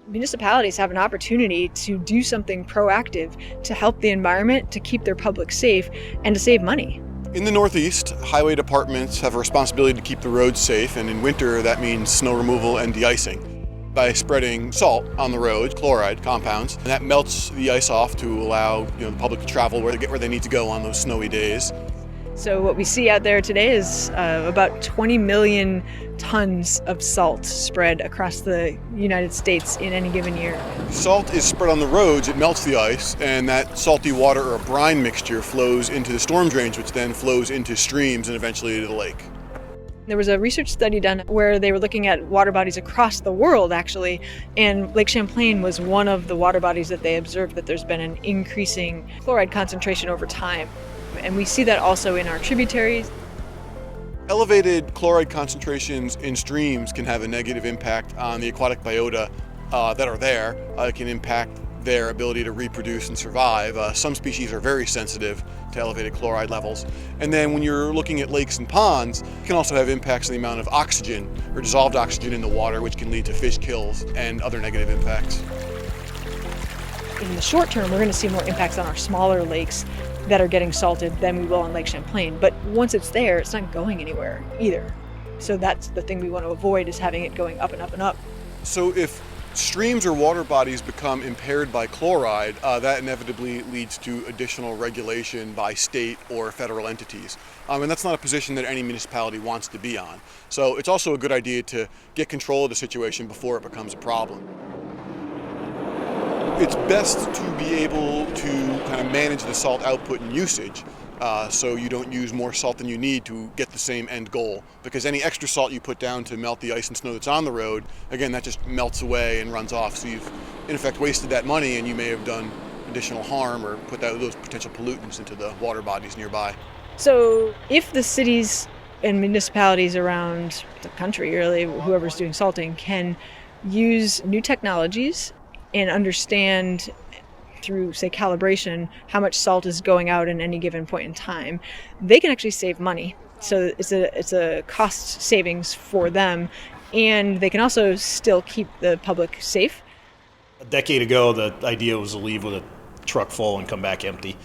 municipalities have an opportunity to do something proactive to help the environment, to keep their public safe, and to save money. In the Northeast, highway departments have a responsibility to keep the roads safe, and in winter that means snow removal and de-icing. By spreading salt on the roads, chloride compounds, and that melts the ice off to allow the public to travel where they need to go on those snowy days. So what we see out there today is about 20 million tons of salt spread across the United States in any given year. Salt is spread on the roads, it melts the ice, and that salty water or brine mixture flows into the storm drains, which then flows into streams and eventually to the lake. There was a research study done where they were looking at water bodies across the world, actually, and Lake Champlain was one of the water bodies that they observed that there's been an increasing chloride concentration over time. And we see that also in our tributaries. Elevated chloride concentrations in streams can have a negative impact on the aquatic biota that are there. It can impact their ability to reproduce and survive. Some species are very sensitive to elevated chloride levels. And then when you're looking at lakes and ponds, it can also have impacts on the amount of oxygen or dissolved oxygen in the water, which can lead to fish kills and other negative impacts. In the short term, we're going to see more impacts on our smaller lakes that are getting salted than we will on Lake Champlain. But once it's there, it's not going anywhere either. So that's the thing we want to avoid, is having it going up and up and up. So if streams or water bodies become impaired by chloride, that inevitably leads to additional regulation by state or federal entities. And that's not a position that any municipality wants to be on. So it's also a good idea to get control of the situation before it becomes a problem. It's best to be able to kind of manage the salt output and usage so you don't use more salt than you need to get the same end goal. Because any extra salt you put down to melt the ice and snow that's on the road, again, that just melts away and runs off. So you've, in effect, wasted that money, and you may have done additional harm or put those potential pollutants into the water bodies nearby. So if the cities and municipalities around the country, really, whoever's doing salting, can use new technologies and understand through, say, calibration, how much salt is going out in any given point in time, they can actually save money. So it's a cost savings for them, and they can also still keep the public safe. A decade ago, the idea was to leave with a truck full and come back empty.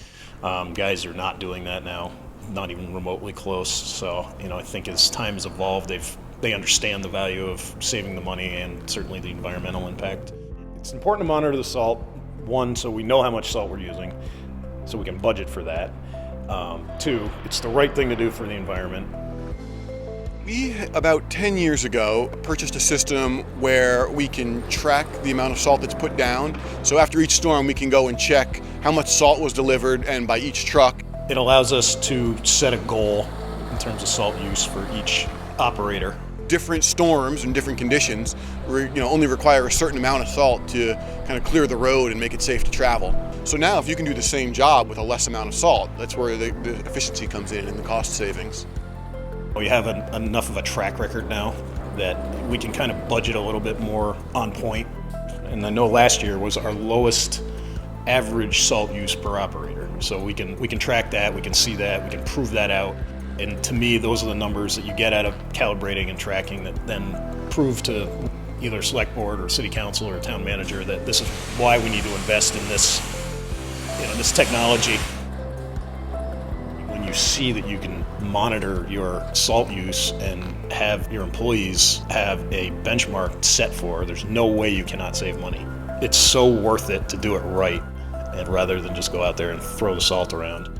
Guys are not doing that now, not even remotely close. So, I think as time has evolved, they understand the value of saving the money and certainly the environmental impact. It's important to monitor the salt, one, so we know how much salt we're using, so we can budget for that. Two, it's the right thing to do for the environment. We, about 10 years ago, purchased a system where we can track the amount of salt that's put down. So after each storm, we can go and check how much salt was delivered and by each truck. It allows us to set a goal in terms of salt use for each operator. Different storms and different conditions only require a certain amount of salt to kind of clear the road and make it safe to travel. So now if you can do the same job with a less amount of salt, that's where the efficiency comes in and the cost savings. We have enough of a track record now that we can kind of budget a little bit more on point. And I know last year was our lowest average salt use per operator. So we can track that, we can see that, we can prove that out. And to me, those are the numbers that you get out of calibrating and tracking that then prove to either select board or city council or town manager that this is why we need to invest in this, this technology. When you see that you can monitor your salt use and have your employees have a benchmark set for, there's no way you cannot save money. It's so worth it to do it right, and rather than just go out there and throw the salt around.